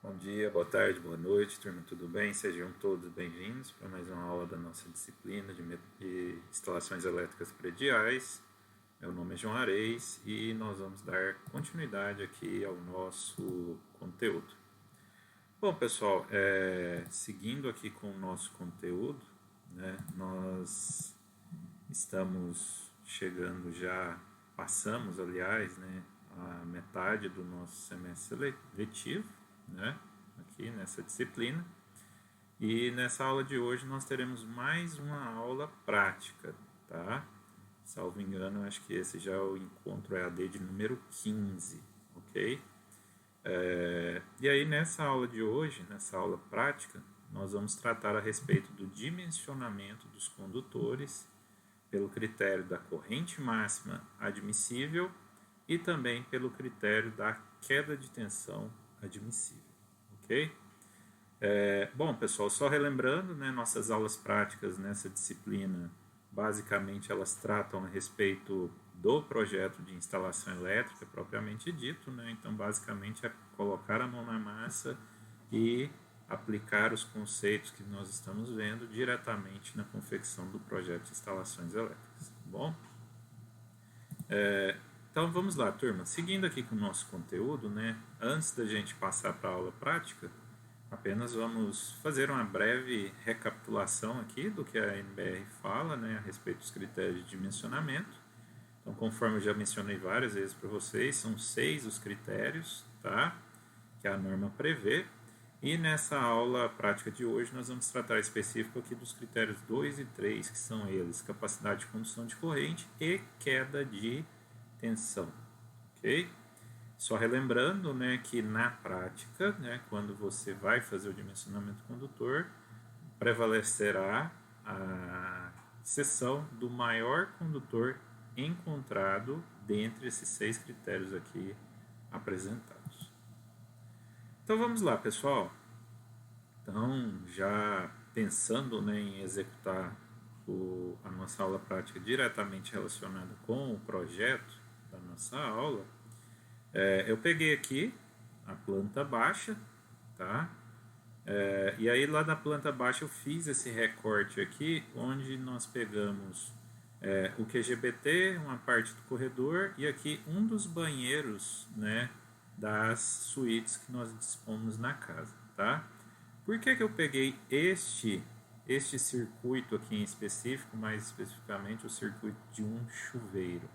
Bom dia, boa tarde, boa noite, turma, tudo bem? Sejam todos bem-vindos para mais uma aula da nossa disciplina de instalações elétricas prediais. Meu nome é João Areis e nós vamos dar continuidade aqui ao nosso conteúdo. Bom, pessoal, seguindo aqui com o nosso conteúdo, né, nós estamos chegando já, passamos, aliás, né, a metade do nosso semestre letivo, né, aqui nessa disciplina. E nessa aula de hoje nós teremos mais uma aula prática, tá? Salvo engano, acho que esse já é o encontro EAD de número 15, ok? E aí nessa aula de hoje, nessa aula prática, nós vamos tratar a respeito do dimensionamento dos condutores pelo critério da corrente máxima admissível e também pelo critério da queda de tensão admissível, ok? Bom, pessoal, só relembrando, né, nossas aulas práticas nessa disciplina, basicamente elas tratam a respeito do projeto de instalação elétrica propriamente dito, né? Então, basicamente é colocar a mão na massa e aplicar os conceitos que nós estamos vendo diretamente na confecção do projeto de instalações elétricas, tá bom? Então vamos lá, turma. Seguindo aqui com o nosso conteúdo, né? Antes da gente passar para a aula prática, apenas vamos fazer uma breve recapitulação aqui do que a NBR fala, né, a respeito dos critérios de dimensionamento. Então, conforme eu já mencionei várias vezes para vocês, são 6 os critérios, tá, que a norma prevê. E nessa aula prática de hoje nós vamos tratar específico aqui dos critérios 2 e 3, que são eles capacidade de condução de corrente e queda de tensão, ok? Só relembrando, né, que na prática, né, quando você vai fazer o dimensionamento condutor, prevalecerá a seção do maior condutor encontrado dentre esses 6 critérios aqui apresentados. Então vamos lá, pessoal. Então, já pensando, né, em executar a nossa aula prática diretamente relacionada com o projeto da nossa aula, eu peguei aqui a planta baixa, tá? E aí lá na planta baixa eu fiz esse recorte aqui, onde nós pegamos o QGBT, uma parte do corredor, e aqui um dos banheiros, né, das suítes que nós dispomos na casa, tá? Por que eu peguei este circuito aqui em específico, mais especificamente o circuito de um chuveiro?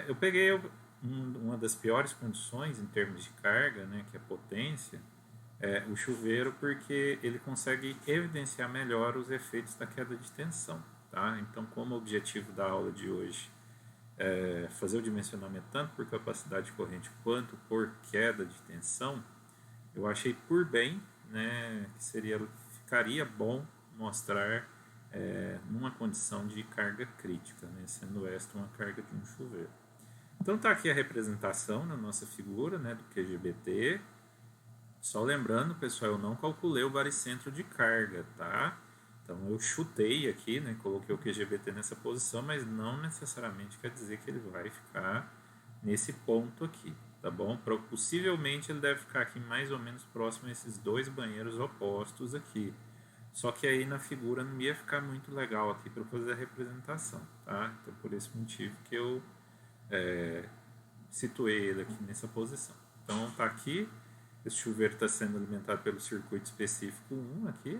Eu peguei uma das piores condições em termos de carga, né, que é potência, o chuveiro, porque ele consegue evidenciar melhor os efeitos da queda de tensão, tá? Então, como objetivo da aula de hoje é fazer o dimensionamento tanto por capacidade de corrente quanto por queda de tensão, eu achei por bem, né, que ficaria bom mostrar numa condição de carga crítica, né, sendo esta uma carga de um chuveiro. Então está aqui a representação na nossa figura, né, do QGBT. Só lembrando, pessoal, eu não calculei o baricentro de carga, tá? Então eu chutei aqui, né, coloquei o QGBT nessa posição, mas não necessariamente quer dizer que ele vai ficar nesse ponto aqui, tá bom? Possivelmente ele deve ficar aqui mais ou menos próximo a esses 2 banheiros opostos aqui. Só que aí na figura não ia ficar muito legal aqui para fazer a representação, tá? Então por esse motivo que eu situei ele aqui nessa posição. Então tá aqui, esse chuveiro está sendo alimentado pelo circuito específico 1 aqui.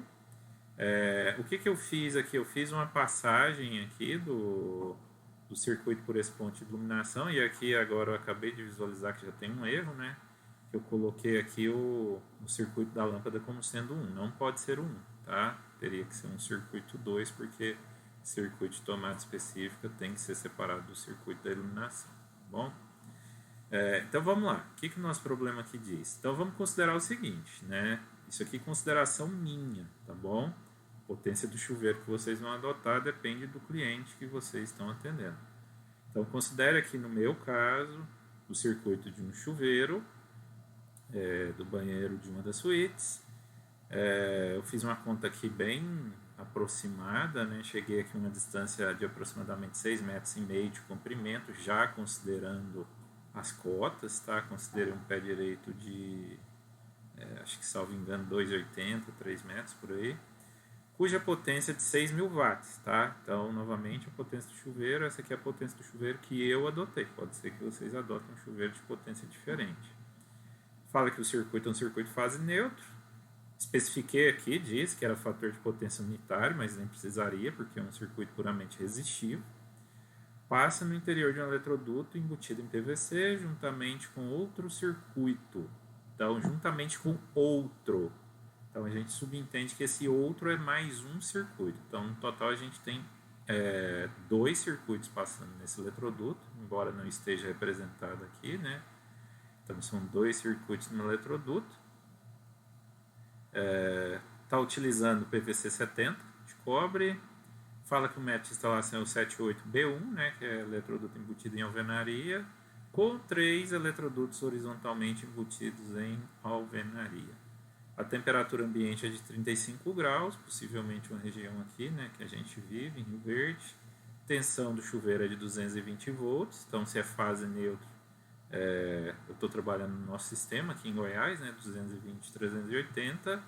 O que eu fiz aqui? Eu fiz uma passagem aqui do circuito por esse ponto de iluminação, e aqui agora eu acabei de visualizar que já tem um erro, né? Eu coloquei aqui o circuito da lâmpada como sendo 1, não pode ser 1, tá? Teria que ser um circuito 2, porque circuito de tomada específica tem que ser separado do circuito da iluminação, tá bom? Então vamos lá, o que o nosso problema aqui diz? Então vamos considerar o seguinte, né? Isso aqui é consideração minha, tá bom? A potência do chuveiro que vocês vão adotar depende do cliente que vocês estão atendendo. Então considere aqui no meu caso o circuito de um chuveiro, do banheiro de uma das suítes. Eu fiz uma conta aqui bem aproximada, né? Cheguei aqui a uma distância de aproximadamente 6,5 metros de comprimento, já considerando as cotas, tá? Considerei um pé direito de acho que salvo engano 2,80, 3 metros por aí, cuja potência é de 6.000 watts, tá? Então, novamente, a potência do chuveiro, essa aqui é a potência do chuveiro que eu adotei. Pode ser que vocês adotem um chuveiro de potência diferente. Fala que o circuito é um circuito fase neutro. Especifiquei aqui, diz que era fator de potência unitário, mas nem precisaria, porque é um circuito puramente resistivo. Passa no interior de um eletroduto embutido em PVC, juntamente com outro circuito. Então, juntamente com outro. Então, a gente subentende que esse outro é mais um circuito. Então, no total, a gente tem 2 circuitos passando nesse eletroduto, embora não esteja representado aqui, né? Então, são 2 circuitos no eletroduto. Está utilizando PVC 70 de cobre. Fala que o método de instalação é o 78B1, né, que é eletroduto embutido em alvenaria, com 3 eletrodutos horizontalmente embutidos em alvenaria. A temperatura ambiente é de 35 graus, possivelmente uma região aqui, né, que a gente vive, em Rio Verde. Tensão do chuveiro é de 220 volts, então se é fase neutra, eu estou trabalhando no nosso sistema aqui em Goiás, né, 220, 380.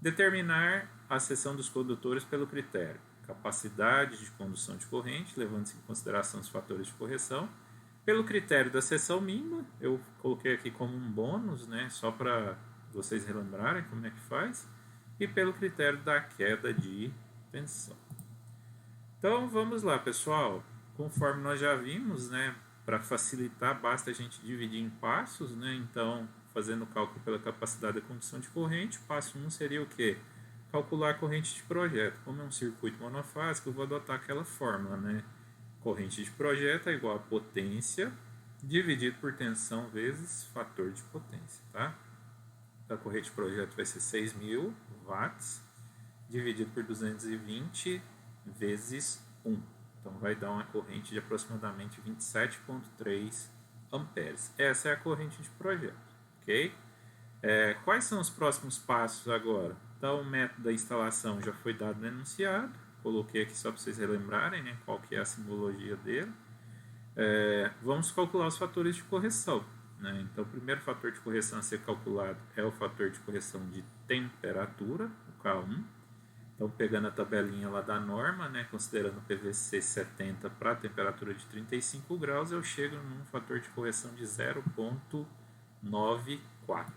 Determinar a seção dos condutores pelo critério capacidade de condução de corrente, levando-se em consideração os fatores de correção. Pelo critério da seção mínima, eu coloquei aqui como um bônus, né, só para vocês relembrarem como é que faz. E pelo critério da queda de tensão. Então, vamos lá, pessoal. Conforme nós já vimos, né, para facilitar, basta a gente dividir em passos, né? Então, fazendo o cálculo pela capacidade de condução de corrente, o passo 1 seria o quê? Calcular a corrente de projeto. Como é um circuito monofásico, eu vou adotar aquela fórmula, né? Corrente de projeto é igual a potência dividido por tensão vezes fator de potência, tá? Então, a corrente de projeto vai ser 6.000 watts dividido por 220 vezes 1. Então, vai dar uma corrente de aproximadamente 27,3 amperes. Essa é a corrente de projeto, ok? Quais são os próximos passos agora? Então, o método da instalação já foi dado no enunciado. Coloquei aqui só para vocês relembrarem, né, qual que é a simbologia dele. Vamos calcular os fatores de correção, né? Então, o primeiro fator de correção a ser calculado é o fator de correção de temperatura, o K1. Então, pegando a tabelinha lá da norma, né, considerando o PVC 70 para a temperatura de 35 graus, eu chego num fator de correção de 0,94.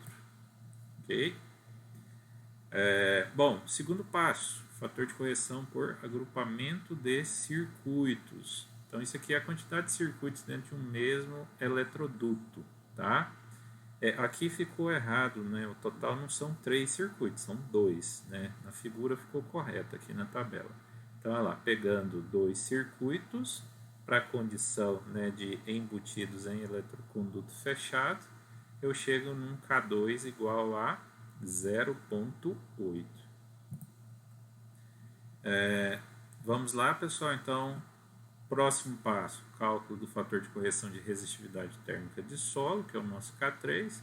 Ok? Bom, segundo passo, fator de correção por agrupamento de circuitos. Então, isso aqui é a quantidade de circuitos dentro de um mesmo eletroduto, tá? Aqui ficou errado, né? O total não são 3 circuitos, são 2, né? Na figura ficou correto aqui na tabela. Então, olha lá, pegando 2 circuitos para a condição, né, de embutidos em eletroconduto fechado, eu chego num K2 igual a 0,8. Vamos lá, pessoal. Então, próximo passo, cálculo do fator de correção de resistividade térmica de solo, que é o nosso K3.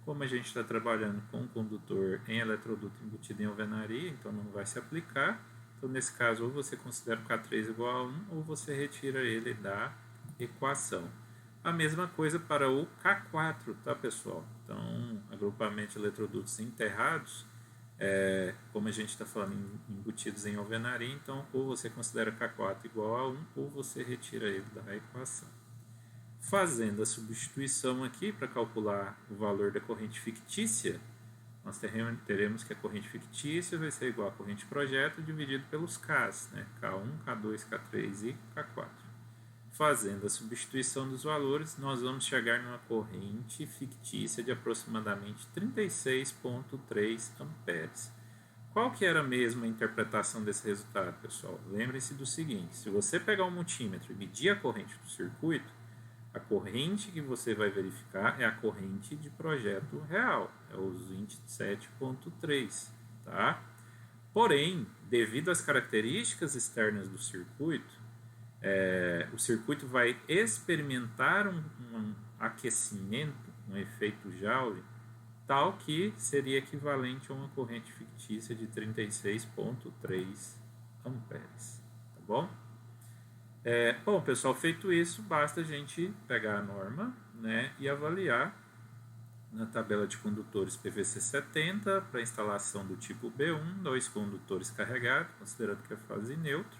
Como a gente está trabalhando com um condutor em eletroduto embutido em alvenaria, então não vai se aplicar. Então, nesse caso, ou você considera o K3 igual a 1, ou você retira ele da equação. A mesma coisa para o K4, tá, pessoal? Então, agrupamento de eletrodutos enterrados, como a gente está falando em embutidos em alvenaria, então ou você considera K4 igual a 1 ou você retira ele da equação. Fazendo a substituição aqui para calcular o valor da corrente fictícia, nós teremos que a corrente fictícia vai ser igual a corrente projeto dividido pelos Ks, né? K1, K2, K3 e K4. Fazendo a substituição dos valores, nós vamos chegar numa corrente fictícia de aproximadamente 36,3 amperes. Qual que era mesmo a interpretação desse resultado, pessoal? Lembre-se do seguinte, se você pegar um multímetro e medir a corrente do circuito, a corrente que você vai verificar é a corrente de projeto real, é os 27,3, tá? Porém, devido às características externas do circuito, o circuito vai experimentar um aquecimento, um efeito Joule, tal que seria equivalente a uma corrente fictícia de 36,3 amperes, tá bom? Bom, pessoal, feito isso, basta a gente pegar a norma, né, e avaliar Na tabela de condutores PVC 70, para instalação do tipo B1, 2 condutores carregados, considerando que é fase neutra.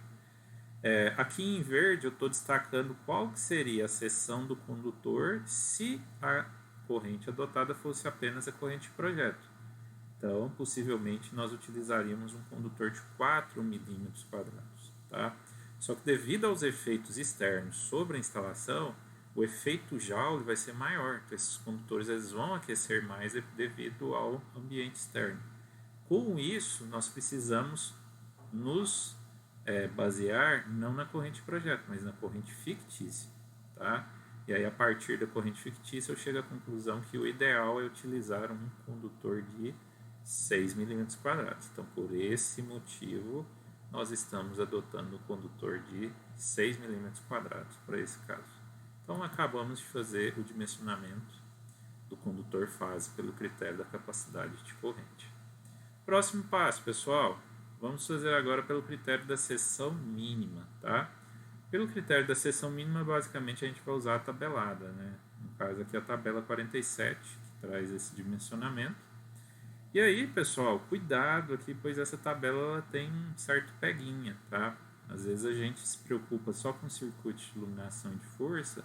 Aqui em verde eu estou destacando qual que seria a seção do condutor se a corrente adotada fosse apenas a corrente de projeto. Então, possivelmente, nós utilizaríamos um condutor de 4 milímetros quadrados. Tá? Só que devido aos efeitos externos sobre a instalação, o efeito Joule vai ser maior. Então, esses condutores eles vão aquecer mais devido ao ambiente externo. Com isso, nós precisamos nos basear não na corrente de projeto, mas na corrente fictícia. Tá? E aí, a partir da corrente fictícia, eu chego à conclusão que o ideal é utilizar um condutor de 6 milímetros quadrados. Então, por esse motivo, nós estamos adotando o condutor de 6 milímetros quadrados para esse caso. Então, acabamos de fazer o dimensionamento do condutor fase pelo critério da capacidade de corrente. Próximo passo, pessoal, vamos fazer agora pelo critério da seção mínima, tá? Pelo critério da seção mínima, basicamente a gente vai usar a tabelada, né? No caso aqui a tabela 47, que traz esse dimensionamento. E aí, pessoal, cuidado aqui, pois essa tabela ela tem um certo peguinha, tá? Às vezes a gente se preocupa só com o circuito de iluminação de força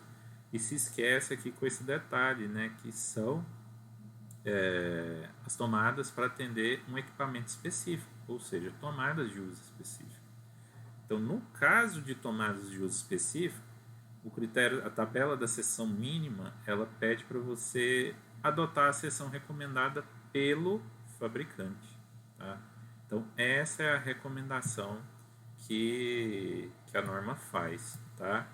e se esquece aqui com esse detalhe, né? Que são as tomadas para atender um equipamento específico, ou seja, tomadas de uso específico. Então, no caso de tomadas de uso específico, o critério, a tabela da seção mínima, ela pede para você adotar a seção recomendada pelo fabricante. Tá? Então, essa é a recomendação que a norma faz. Tá?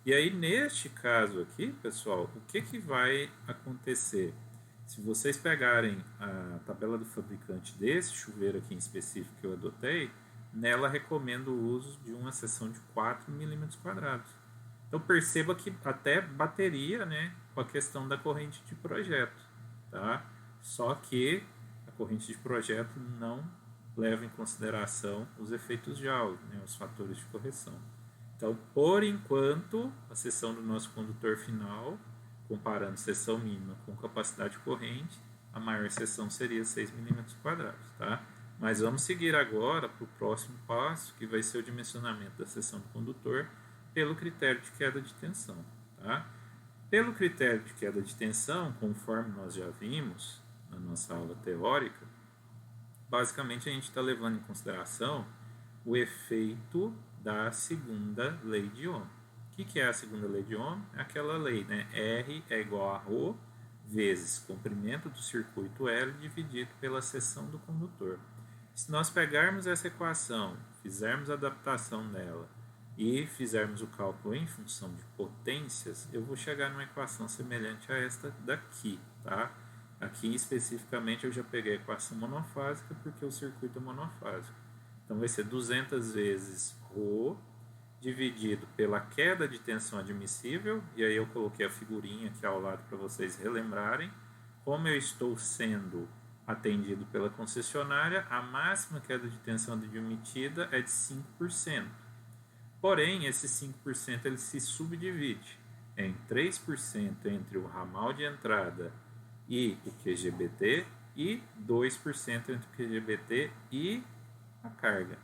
E aí, neste caso aqui, pessoal, o que vai acontecer? Se vocês pegarem a tabela do fabricante desse chuveiro aqui em específico que eu adotei, nela recomendo o uso de uma seção de 4 milímetros quadrados. Então perceba que até bateria, né, com a questão da corrente de projeto, tá? Só que a corrente de projeto não leva em consideração os efeitos Joule, né, os fatores de correção. Então, por enquanto, a seção do nosso condutor final, comparando seção mínima com capacidade corrente, a maior seção seria 6 milímetros quadrados, tá? Mas vamos seguir agora para o próximo passo, que vai ser o dimensionamento da seção do condutor pelo critério de queda de tensão. Tá? Pelo critério de queda de tensão, conforme nós já vimos na nossa aula teórica, basicamente a gente está levando em consideração o efeito da segunda lei de Ohm. O que é a segunda lei de Ohm? É aquela lei, né? R é igual a ρ vezes comprimento do circuito L dividido pela seção do condutor. Se nós pegarmos essa equação, fizermos a adaptação dela e fizermos o cálculo em função de potências, eu vou chegar numa equação semelhante a esta daqui, tá? Aqui especificamente eu já peguei a equação monofásica porque o circuito é monofásico. Então vai ser 200 vezes ρ dividido pela queda de tensão admissível, e aí eu coloquei a figurinha aqui ao lado para vocês relembrarem. Como eu estou sendo atendido pela concessionária, a máxima queda de tensão admitida é de 5%. Porém, esse 5% ele se subdivide em 3% entre o ramal de entrada e o QGBT e 2% entre o QGBT e a carga.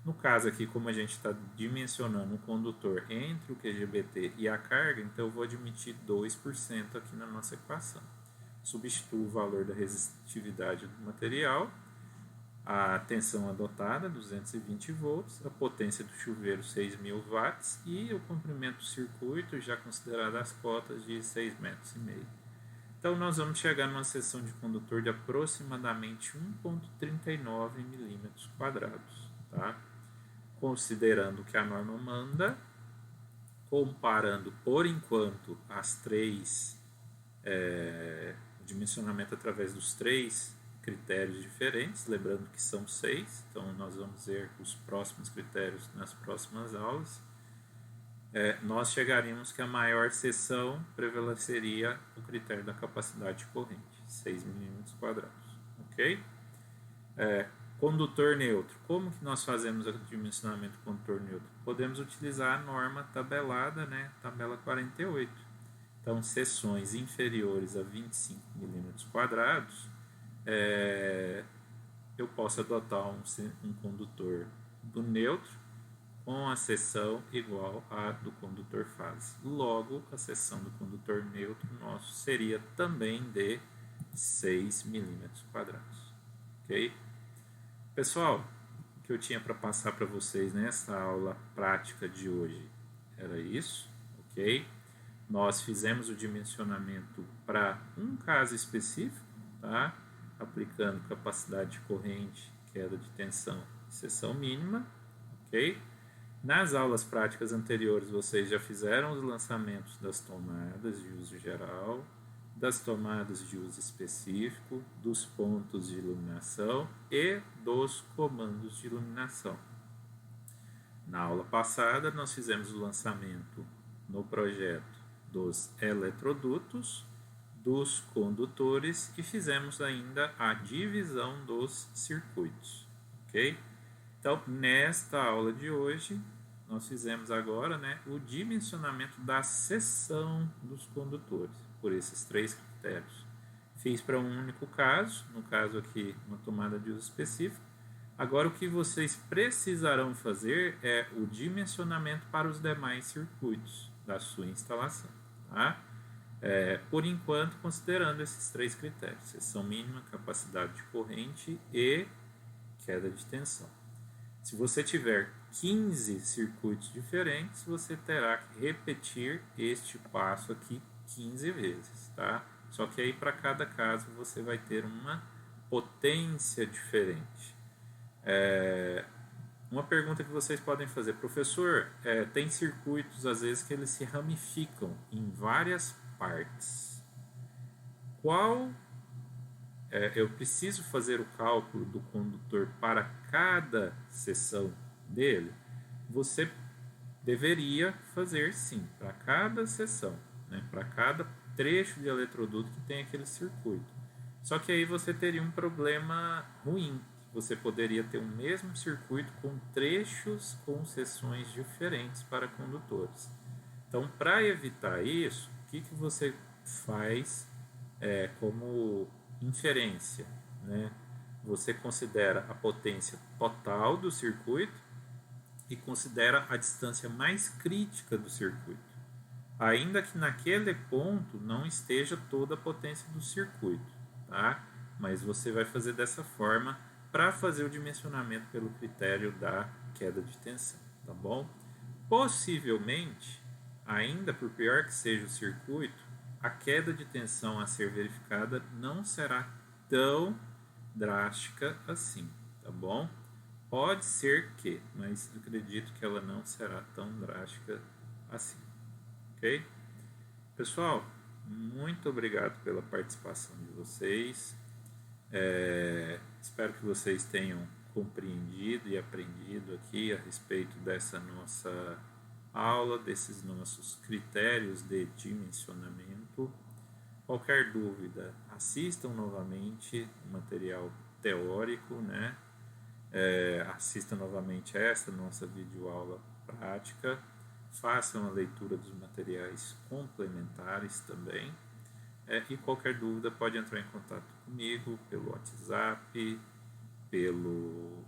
No caso aqui, como a gente está dimensionando o condutor entre o QGBT e a carga, então eu vou admitir 2% aqui na nossa equação. Substituo o valor da resistividade do material, a tensão adotada, 220 volts, a potência do chuveiro, 6.000 watts, e o comprimento do circuito, já considerado as cotas, de 6,5 metros. Então, nós vamos chegar numa seção de condutor de aproximadamente 1,39 milímetros quadrados. Tá? Considerando que a norma manda, comparando por enquanto as três, o dimensionamento através dos três critérios diferentes, lembrando que são 6, então nós vamos ver os próximos critérios nas próximas aulas. Nós chegaríamos que a maior seção prevaleceria o critério da capacidade corrente, 6 milímetros quadrados, ok? Condutor neutro. Como que nós fazemos o dimensionamento do condutor neutro? Podemos utilizar a norma tabelada, né? Tabela 48. Então, seções inferiores a 25 milímetros quadrados, eu posso adotar um condutor do neutro com a seção igual à do condutor fase. Logo, a seção do condutor neutro nosso seria também de 6 milímetros quadrados. Ok? Pessoal, o que eu tinha para passar para vocês nessa aula prática de hoje era isso, ok? Nós fizemos o dimensionamento para um caso específico, tá? Aplicando capacidade de corrente, queda de tensão e seção mínima, ok? Nas aulas práticas anteriores, vocês já fizeram os lançamentos das tomadas de uso geral, das tomadas de uso específico, dos pontos de iluminação e dos comandos de iluminação. Na aula passada, nós fizemos o lançamento no projeto dos eletrodutos, dos condutores e fizemos ainda a divisão dos circuitos, ok? Então, nesta aula de hoje, nós fizemos agora, né, o dimensionamento da seção dos condutores, por esses 3 critérios. Fiz para um único caso, no caso aqui, uma tomada de uso específico. Agora, o que vocês precisarão fazer é o dimensionamento para os demais circuitos da sua instalação, tá? Por enquanto, considerando esses 3 critérios: seção mínima, capacidade de corrente e queda de tensão. Se você tiver 15 circuitos diferentes, você terá que repetir este passo aqui 15 vezes, tá? Só que aí para cada caso você vai ter uma potência diferente. Uma pergunta que vocês podem fazer: professor, tem circuitos às vezes que eles se ramificam em várias partes. Eu preciso fazer o cálculo do condutor para cada seção dele? Você deveria fazer sim, para cada seção, né? Para cada trecho de eletroduto que tem aquele circuito. Só que aí você teria um problema ruim. Você poderia ter o mesmo circuito com trechos com seções diferentes para condutores. Então, para evitar isso, o que você faz como inferência, né? Você considera a potência total do circuito e considera a distância mais crítica do circuito, ainda que naquele ponto não esteja toda a potência do circuito, tá? Mas você vai fazer dessa forma para fazer o dimensionamento pelo critério da queda de tensão, tá bom? Possivelmente, ainda por pior que seja o circuito, a queda de tensão a ser verificada não será tão drástica assim, tá bom? Pode ser que, mas acredito que ela não será tão drástica assim, ok? Pessoal, muito obrigado pela participação de vocês. Espero que vocês tenham compreendido e aprendido aqui a respeito dessa nossa aula, desses nossos critérios de dimensionamento. Qualquer dúvida, assistam novamente o material teórico, né? Assistam novamente esta nossa videoaula prática, façam a leitura dos materiais complementares também, e qualquer dúvida pode entrar em contato comigo pelo WhatsApp, pelo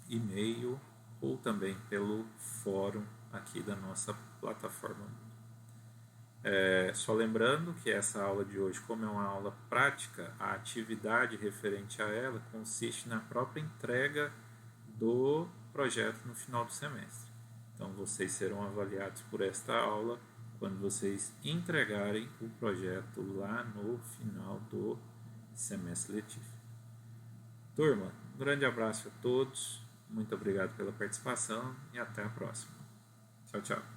e-mail ou também pelo fórum aqui da nossa plataforma. Só lembrando que essa aula de hoje, como é uma aula prática, a atividade referente a ela consiste na própria entrega do projeto no final do semestre. Então, vocês serão avaliados por esta aula quando vocês entregarem o projeto lá no final do semestre letivo. Turma, um grande abraço a todos, muito obrigado pela participação e até a próxima. Tchau, tchau.